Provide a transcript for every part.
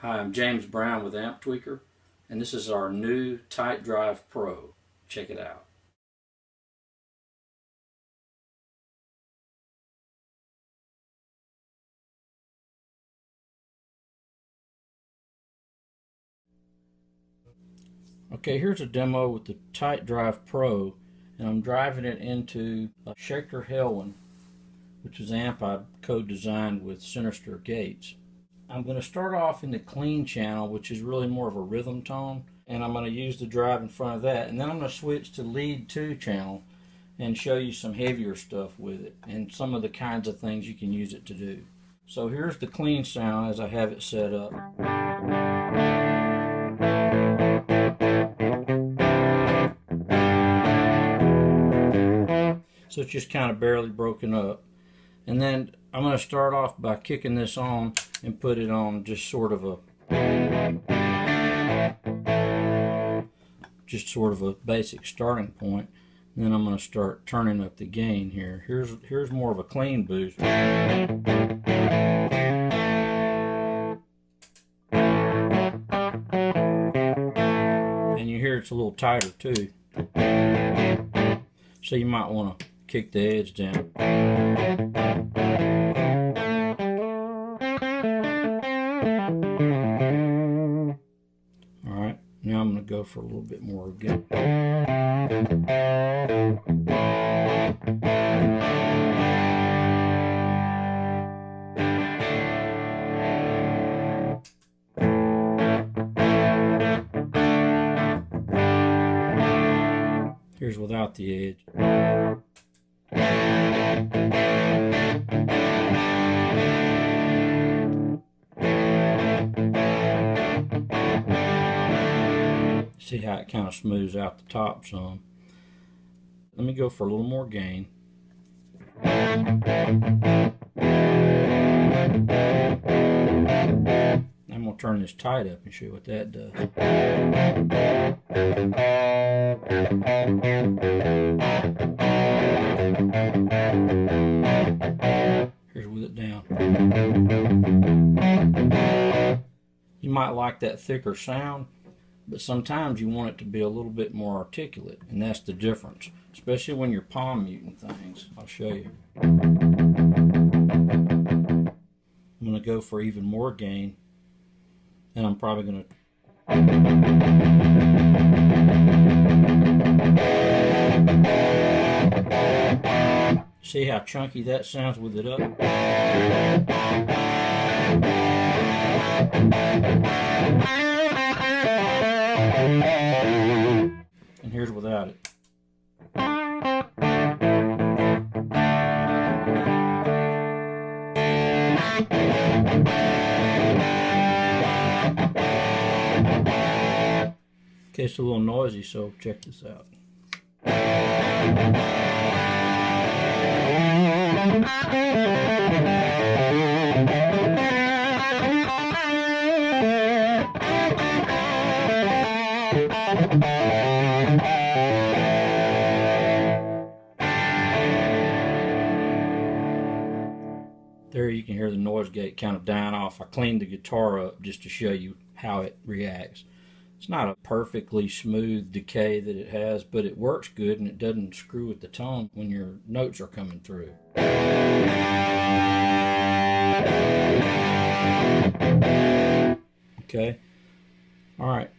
Hi, I'm James Brown with Amptweaker, and this is our new TightDrive Pro. Check it out. Okay, here's a demo with the TightDrive Pro, and I'm driving it into a Schecter Hellwin, which is an amp I co-designed with Sinister Gates. I'm going to start off in the clean channel, which is really more of a rhythm tone, and I'm going to use the drive in front of that, and then I'm going to switch to lead 2 channel and show you some heavier stuff with it and some of the kinds of things you can use it to do. So here's the clean sound as I have it set up. So it's just kind of barely broken up. And then I'm going to start off by kicking this on and put it on just sort of a basic starting point. And then I'm going to start turning up the gain here. Here's more of a clean boost. And you hear it's a little tighter too. So you might want to kick the edge down. Alright, now I'm going to go for a little bit more again. Here's without the edge. See how it kind of smooths out the top some. Let me go for a little more gain. I'm going to turn this tight up and show you what that does. Here's with it down. You might like that thicker sound, but sometimes you want it to be a little bit more articulate, and that's the difference, especially when you're palm muting things. I'll show you. I'm going to go for even more gain, and I'm probably going to see how chunky that sounds with it up. And here's without it. Okay, it's a little noisy, so check this out. There you can hear the noise gate kind of dying off. I cleaned the guitar up just to show you how it reacts. It's not a perfectly smooth decay that it has, but it works good and it doesn't screw with the tone when your notes are coming through. Okay. Alright.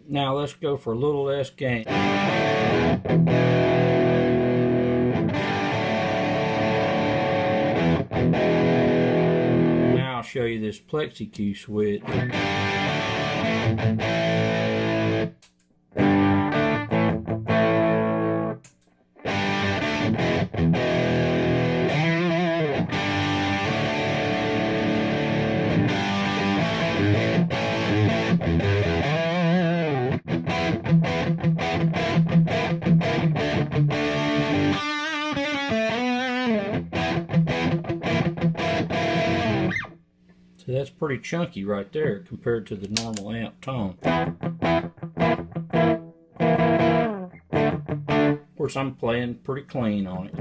Now let's go for a little less gain. Now I'll show you this plexi Q switch. So that's pretty chunky right there compared to the normal amp tone. Of course, I'm playing pretty clean on it.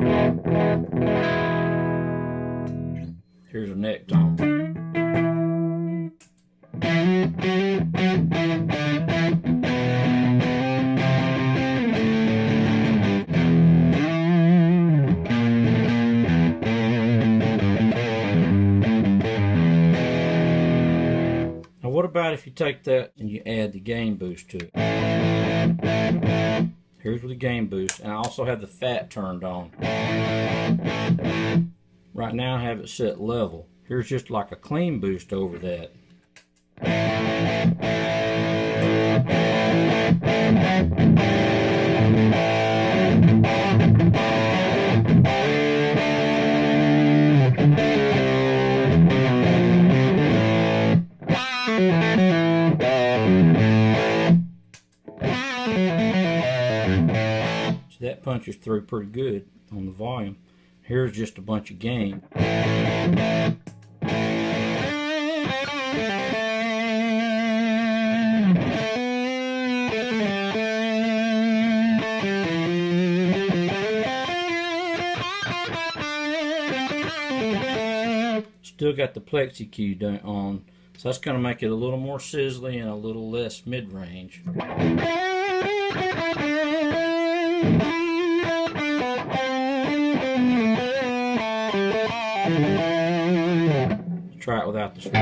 Here's a neck tone. about if you take that and you add the gain boost to it? Here's with the gain boost, and I also have the fat turned on. Right now I have it set level. Here's just like a clean boost over that. So that punches through pretty good on the volume. Here's just a bunch of gain. Still got the plexi cue on, so that's going to make it a little more sizzly and a little less mid-range. Try it without the swirl.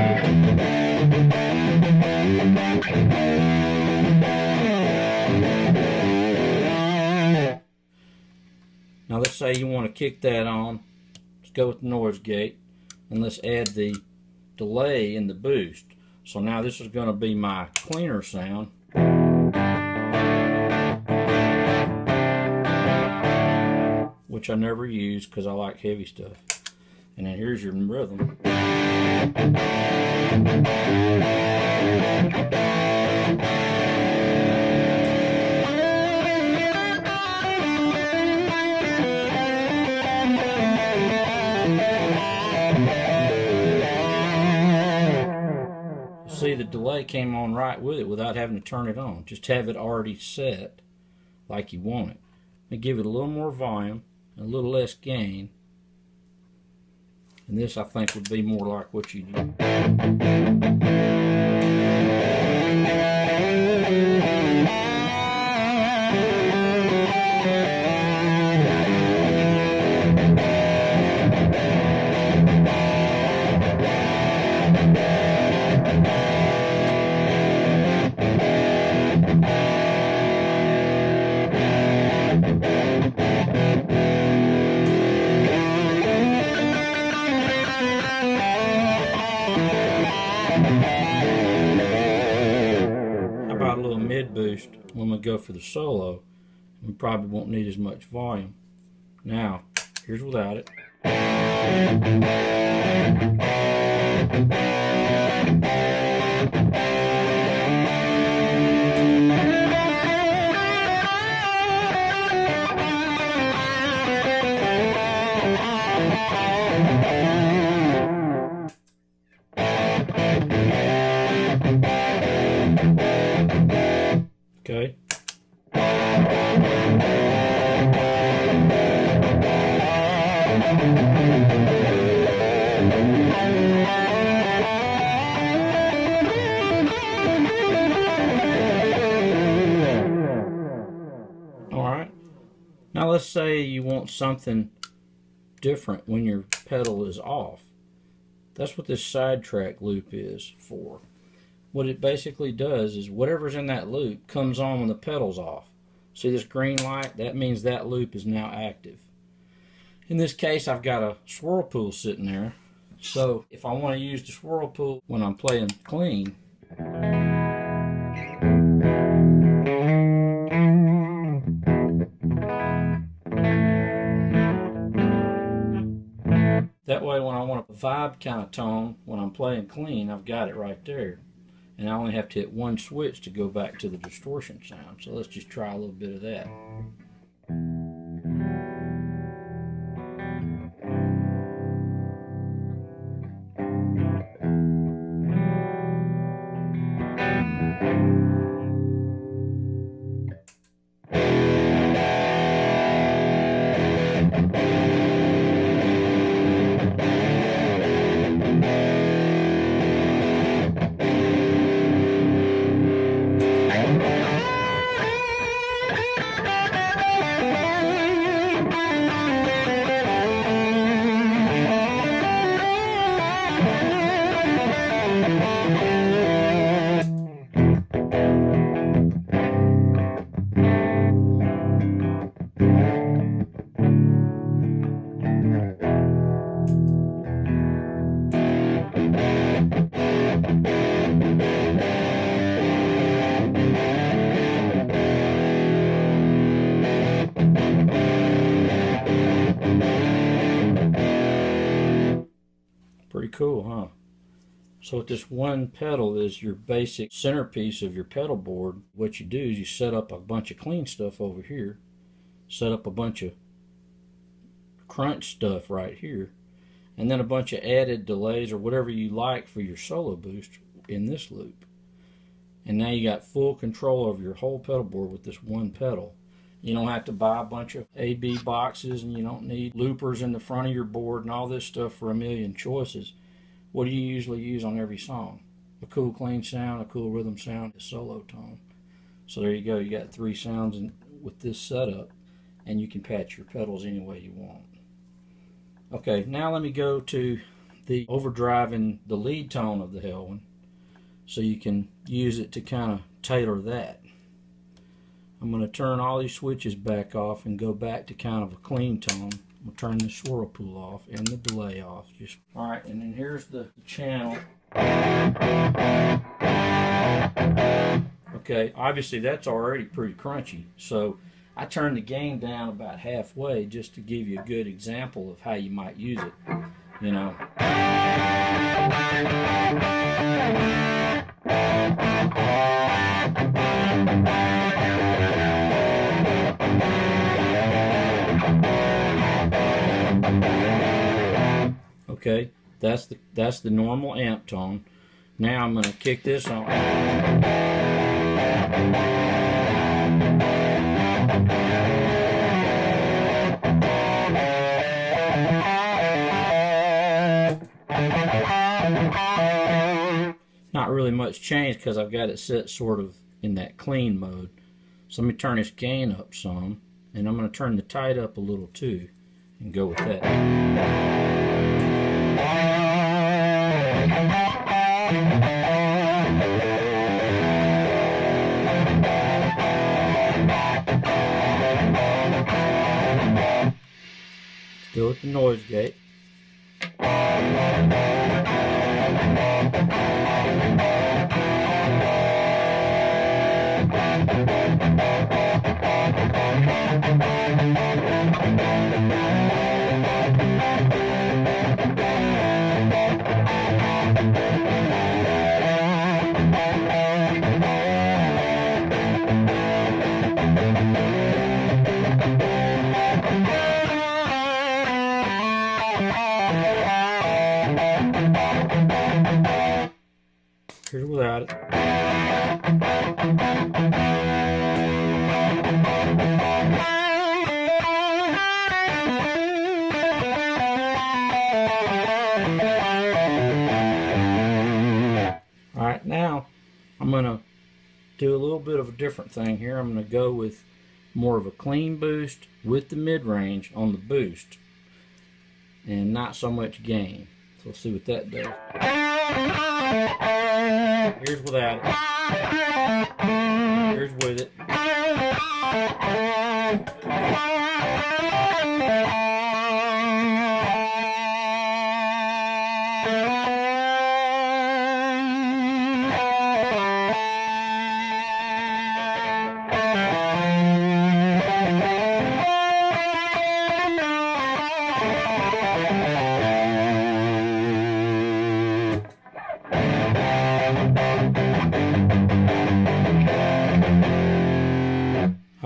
Now let's say you want to kick that on. Let's go with the noise gate, and let's add the delay in the boost. So now this is going to be my cleaner sound. Which I never use because I like heavy stuff. And then here's your rhythm. See, the delay came on right with it without having to turn it on. Just have it already set like you want it. And give it a little more volume, a little less gain. And this, I think, would be more like what you do. About a little mid boost when we go for the solo. We probably won't need as much volume. Now, here's without it. Okay. Alright. Now let's say you want something different when your pedal is off. That's what this sidetrack loop is for. What it basically does is whatever's in that loop comes on when the pedal's off. See this green light? That means that loop is now active. In this case, I've got a swirl pool sitting there. So if I want to use the swirl pool when I'm playing clean, that way when I want a vibe kind of tone when I'm playing clean, I've got it right there. And I only have to hit one switch to go back to the distortion sound. So let's just try a little bit of that. cool, huh? So with this one pedal is your basic centerpiece of your pedal board. What you do is you set up a bunch of clean stuff over here, set up a bunch of crunch stuff right here, and then a bunch of added delays or whatever you like for your solo boost in this loop. And now you got full control over your whole pedal board with this one pedal. You don't have to buy a bunch of AB boxes, and you don't need loopers in the front of your board and all this stuff for a million choices. What do you usually use on every song? A cool clean sound, a cool rhythm sound, a solo tone. So there you go, you got 3 sounds with this setup, and you can patch your pedals any way you want. Okay, now let me go to the overdriving the lead tone of the Hellwin, so you can use it to kind of tailor that. I'm going to turn all these switches back off and go back to kind of a clean tone. I'm going to turn the swirl pool off and the delay off. Alright, and then here's the channel. Okay, obviously that's already pretty crunchy, so I turned the gain down about halfway just to give you a good example of how you might use it, you know. Okay, that's the normal amp tone. Now I'm going to kick this on. Not really much change because I've got it set sort of in that clean mode. So let me turn this gain up some, and I'm going to turn the tight up a little too, and go with that. Still at the noise gate. Here's without it. Alright, now I'm going to do a little bit of a different thing here. I'm going to go with more of a clean boost with the mid-range on the boost and not so much gain. So let's see what that does. Here's without it. Here's with it.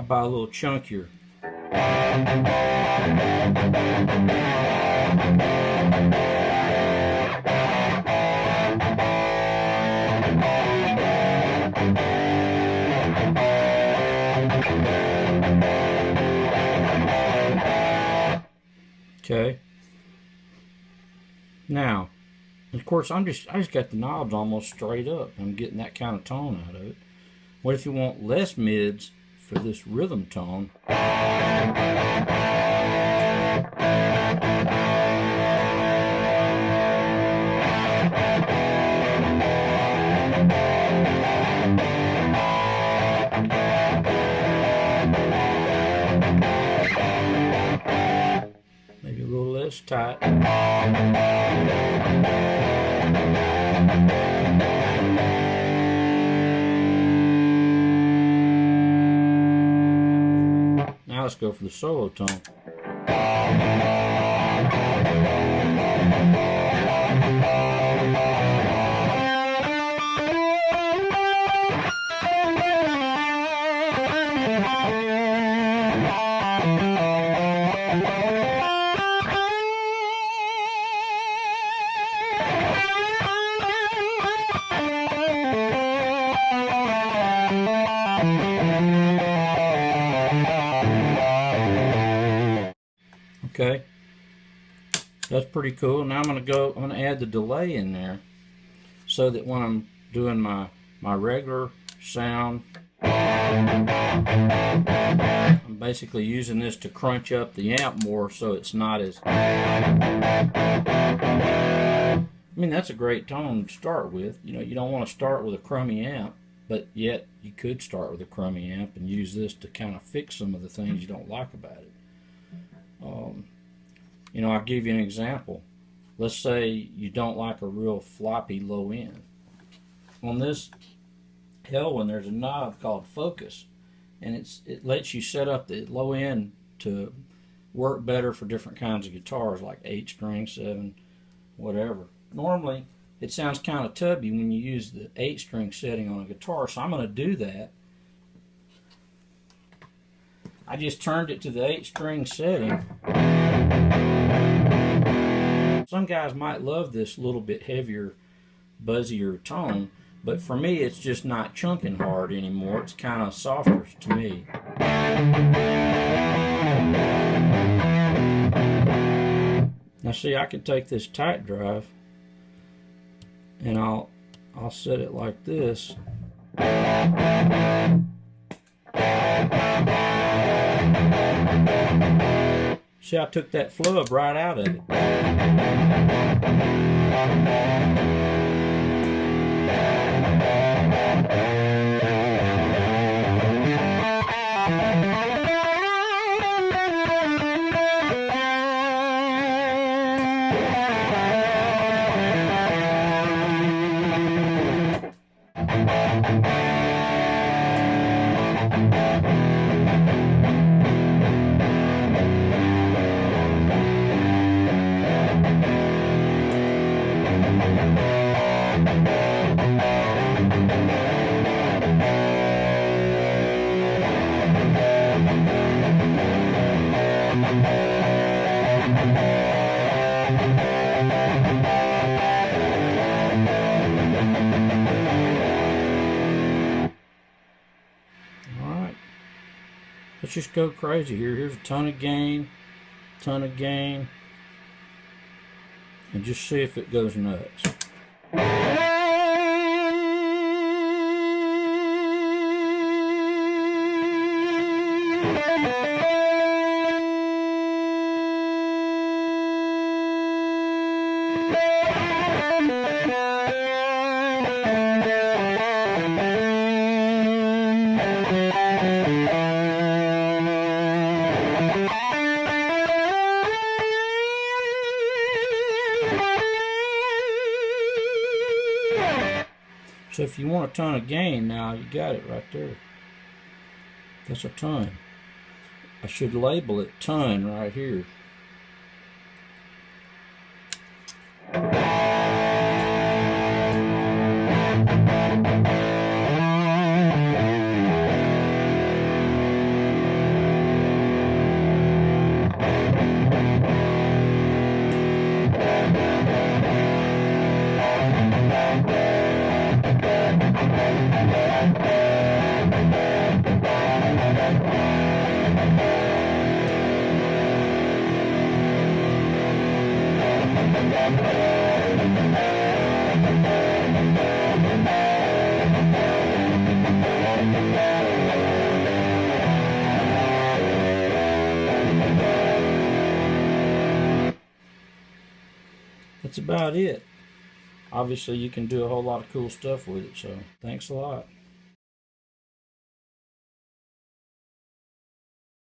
By a little chunkier. Okay. Now, of course, I just got the knobs almost straight up. I'm getting that kind of tone out of it. What if you want less mids for this rhythm tone? Maybe a little less tight. Now let's go for the solo tone. Okay, that's pretty cool. Now I'm going to add the delay in there so that when I'm doing my regular sound, I'm basically using this to crunch up the amp more so it's not as... I mean, that's a great tone to start with. You know, you don't want to start with a crummy amp, but yet you could start with a crummy amp and use this to kind of fix some of the things you don't like about it. You know, I'll give you an example. Let's say you don't like a real floppy low end. On this Hellwin, there's a knob called Focus, and it lets you set up the low end to work better for different kinds of guitars, like 8-string, 7, whatever. Normally, it sounds kind of tubby when you use the 8-string setting on a guitar, so I'm going to do that. I just turned it to the 8-string setting. Some guys might love this little bit heavier, buzzier tone, but for me it's just not chunking hard anymore. It's kind of softer to me. Now see, I can take this TightDrive and I'll set it like this. See, I took that flub right out of it. Alright, let's just go crazy here. Here's a ton of gain, and just see if it goes nuts. So if you want a ton of gain now, you got it right there. That's a ton. I should label it ton right here. That's about it. Obviously, you can do a whole lot of cool stuff with it, so thanks a lot.